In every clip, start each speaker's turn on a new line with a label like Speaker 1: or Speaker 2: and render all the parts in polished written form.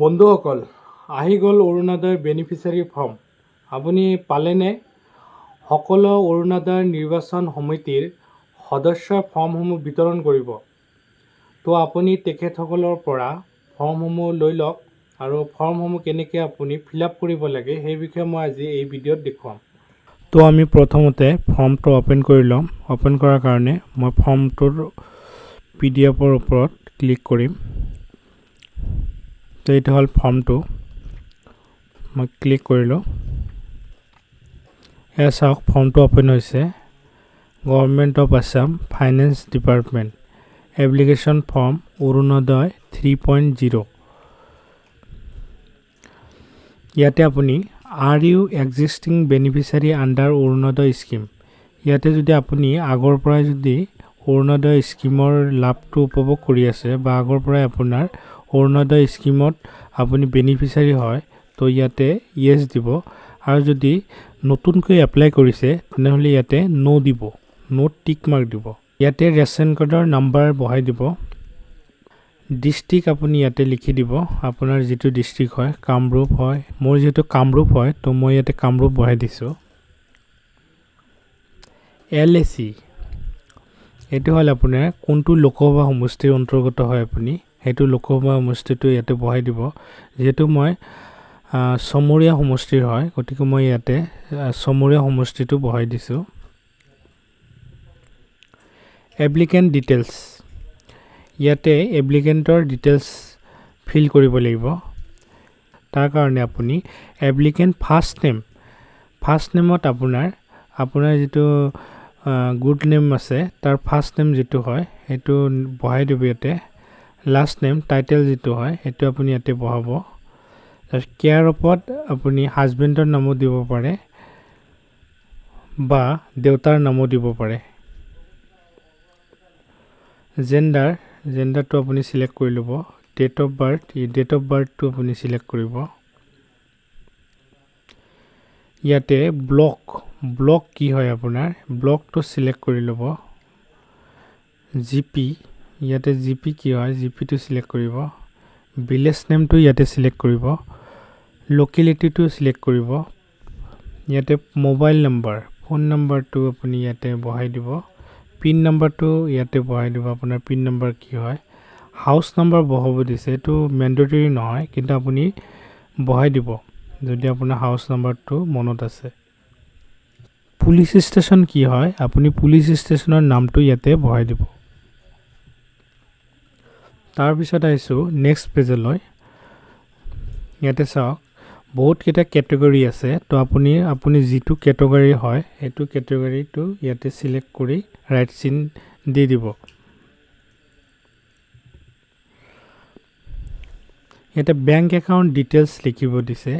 Speaker 1: বন্ধুসকল, আহি গ'ল অৰুণোদয় বেনিফিচিয়াৰী ফৰ্ম। আপুনি পালেনে? সকলো অৰুণোদয় নিৰ্বাচন সমিতিৰ সদস্যই ফৰ্মসমূহ বিতৰণ কৰিব। তো আপুনি তেখেতসকলৰ পৰা ফৰ্মসমূহ লৈ লওক আৰু ফৰ্মসমূহ কেনেকৈ আপুনি ফিল আপ কৰিব লাগে সেই বিষয়ে মই আজি এই ভিডিঅ'ত দেখুৱাম। তো আমি প্ৰথমতে ফৰ্মটো অ'পেন কৰি ল'ম। অ'পেন কৰাৰ কাৰণে মই ফৰ্মটোৰ PDF-ৰ ওপৰত ক্লিক কৰিম। তো এইটো হ'ল ফৰ্মটো, মই ক্লিক কৰিলোঁ। এয়া চাওক, ফৰ্মটো অ'পেন হৈছে। Government of Assam finance department application form Orunodoi 3.0। ইয়াতে আপুনি are you existing beneficiary under Orunodoi scheme, ইয়াতে যদি আপুনি আগৰ পৰাই যদি অৰুণোদয় স্কিমৰ লাভটো উপভোগ কৰি আছে বা আগৰ পৰাই আপোনাৰ অৰুণোদয় স্কিমত আপুনি বেনিফিচিয়াৰী হয়, তো ইয়াতে য়েছ দিব। আৰু যদি নতুনকৈ এপ্লাই কৰিছে তেনেহ'লে ইয়াতে ন' দিব, ন'ত টিক মাৰ্ক দিব। ইয়াতে ৰেচন কাৰ্ডৰ নাম্বাৰ বহাই দিব। ডিষ্ট্ৰিক্ট আপুনি ইয়াতে লিখি দিব, আপোনাৰ যিটো ডিষ্ট্ৰিক্ট হয়। কামৰূপ হয়, মোৰ যিহেতু কামৰূপ হয় তো মই ইয়াতে কামৰূপ বহাই দিছোঁ। LAC এইটো হ'ল আপোনাৰ কোনটো লোকসভা সমষ্টিৰ অন্তৰ্গত হয়, আপুনি সেইটো লোকসভা সমষ্টিটো ইয়াতে বহাই দিব। যিহেতু মই চমৰীয়া সমষ্টিৰ হয়, গতিকে মই ইয়াতে চমৰীয়া সমষ্টিটো বহাই দিছোঁ। এপ্লিকেণ্ট ডিটেইলছ, ইয়াতে এপ্লিকেণ্টৰ ডিটেইলছ ফিল কৰিব লাগিব। তাৰ কাৰণে আপুনি এপ্লিকেণ্ট ফাৰ্ষ্ট নেমত আপোনাৰ যিটো গুড নেম আছে তাৰ ফাৰ্ষ্ট নেম যিটো হয় সেইটো বহাই দিব ইয়াতে। লাষ্ট নেম টাইটেল যিটো হয় সেইটো আপুনি ইয়াতে বহাব। তাৰপিছত কেয়াৰ অফত আপুনি হাজবেণ্ডৰ নামো দিব পাৰে বা দেউতাৰ নামো দিব পাৰে। জেণ্ডাৰটো আপুনি চিলেক্ট কৰি ল'ব। ডেট অফ বাৰ্থটো আপুনি চিলেক্ট কৰিব। ইয়াতে ব্লক কি হয় আপোনাৰ, ব্লকটো চিলেক্ট কৰি ল'ব। GP, ইয়াতে GP কি হয়, GPটো চিলেক্ট কৰিব। ভিলেজ নেমটো ইয়াতে চিলেক্ট কৰিব। লোকেলিটিটো চিলেক্ট কৰিব। ইয়াতে মোবাইল নাম্বাৰ, ফোন নাম্বাৰটো আপুনি ইয়াতে বহাই দিব। পিন নাম্বাৰটো ইয়াতে বহাই দিব, আপোনাৰ পিন নাম্বাৰ কি হয়। হাউচ নাম্বাৰ বহাব দিছে, এইটো মেণ্ডেটৰী নহয়, কিন্তু আপুনি বহাই দিব যদি আপোনাৰ হাউচ নাম্বাৰটো মনত আছে। পুলিচ ষ্টেচন কি হয়, আপুনি পুলিচ ষ্টেচনৰ নামটো ইয়াতে বহাই দিব। তাৰপিছত আহিছোঁ নেক্সট পেজলৈ। ইয়াতে চাওক, বহুতকেইটা কেটেগৰী আছে, তো আপুনি যিটো কেটেগৰী হয় সেইটো কেটেগৰীটো ইয়াতে চিলেক্ট কৰি ৰাইট চিন দি দিব। ইয়াতে বেংক একাউণ্ট ডিটেইলছ লিখিব দিছে।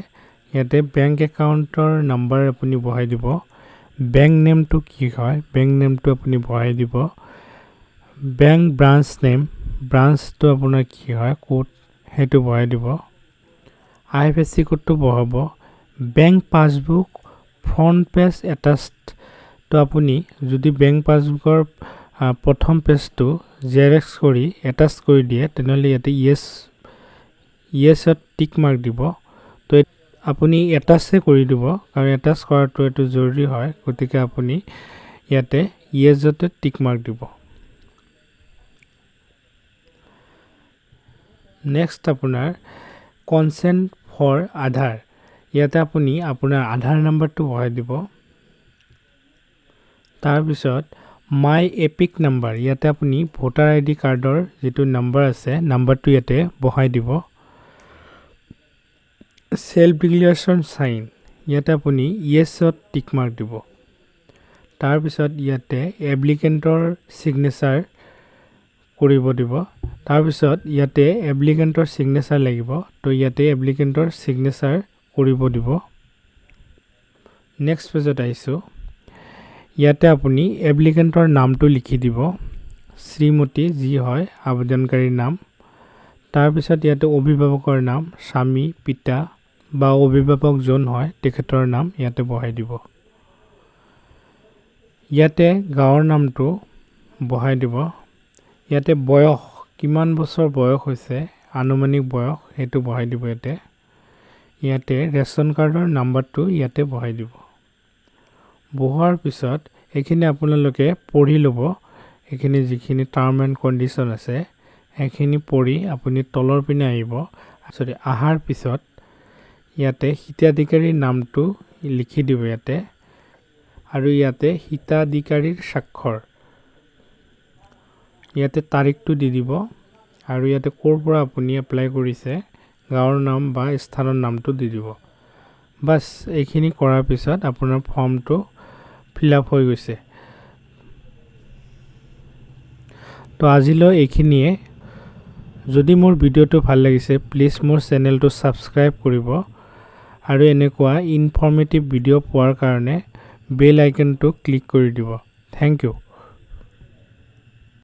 Speaker 1: ইয়াতে বেংক একাউণ্টৰ নাম্বাৰ আপুনি বহাই দিব। বেংক নেমটো কি হয়, বেংক নেমটো আপুনি বহাই দিব। বেংক ব্ৰাঞ্চটো আপোনাৰ কি হয়, ক'ড সেইটো বহাই দিব। IFSC কোডটো বহাব। Bank passbook front page attached, তো আপুনি যদি বেংক পাছবুকৰ প্ৰথম পেজটো জেৰক্স কৰি এটাচ কৰি দিয়ে তেনেহ'লে ইয়াতে য়েছত টিক মাৰ্ক দিব। তো আপুনি এটাচে কৰি দিব, কাৰণ এটাচ কৰাটো এইটো জৰুৰী হয়, গতিকে আপুনি ইয়াতে য়েছতে টিক মাৰ্ক দিব। নেক্সট আপোনাৰ কনচেণ্ট ফৰ আধাৰ, ইয়াতে আপুনি আপোনাৰ আধাৰ নাম্বাৰটো বহাই দিব। তাৰপিছত মাই এপিক নাম্বাৰ, ইয়াতে আপুনি ভোটাৰ ID কাৰ্ডৰ যিটো নাম্বাৰ আছে নাম্বাৰটো ইয়াতে বহাই দিব। চেল্ফ ডিক্লেৰেশ্যন চাইন, ইয়াতে আপুনি য়েছত টিক মাৰ্ক দিব। তাৰপিছত ইয়াতে এপ্লিকেণ্টৰ ছিগনেচাৰ কৰিব দিব। তাৰপিছত ইয়াতে এপ্লিকেণ্টৰ ছিগনেচাৰ লাগিব, তো ইয়াতে এপ্লিকেণ্টৰ ছিগনেচাৰ কৰিব দিব। নেক্সট পেজত আহিছোঁ। ইয়াতে আপুনি এপ্লিকেণ্টৰ নামটো লিখি দিব, শ্ৰীমতী যি হয় আবেদনকাৰীৰ নাম। তাৰপিছত ইয়াতে অভিভাৱকৰ নাম, স্বামী, পিতা বা অভিভাৱক যোন হয় তেখেতৰ নাম ইয়াতে বহাই দিব। ইয়াতে গাঁৱৰ নামটো বহাই দিব। ইয়াতে বয়স, কিমান বছৰ বয়স হৈছে আনুমানিক বয়স সেইটো বহাই দিব ইয়াতে ইয়াতে ৰেচন কাৰ্ডৰ নাম্বাৰটো ইয়াতে বহাই দিব বহোৱাৰ পিছত এখিনি আপোনালোকে পঢ়ি ল'ব এখিনি যিখিনি টাৰ্ম এণ্ড কণ্ডিশ্যন আছে এখিনি পঢ়ি আপুনি তলৰ পিনে আহিব সৰি আহাৰ পিছত ইয়াতে হিতাধিকাৰীৰ নামটো লিখি দিব ইয়াতে আৰু ইয়াতে হিতাধিকাৰীৰ স্বাক্ষৰ ইয়াতে তাৰিখটো দি দিব আৰু ইয়াতে ক'ৰ পৰা আপুনি এপ্লাই কৰিছে গাঁৱৰ নাম বা স্থানৰ নামটো দি দিব বাস এইখিনি কৰাৰ পিছত আপোনাৰ ফৰ্মটো ফিল আপ হৈ গৈছে তো আজিলৈ এইখিনিয়ে যদি মোৰ ভিডিওটো ভাল লাগিছে প্লিজ মোৰ চেনেলটো সাবস্ক্ৰাইব কৰিব আৰু এনেকুৱা ইনফৰমেটিভ ভিডিও পোৱাৰ কাৰণে বেল আইকনটো ক্লিক কৰি দিব থ্যাংক ইউ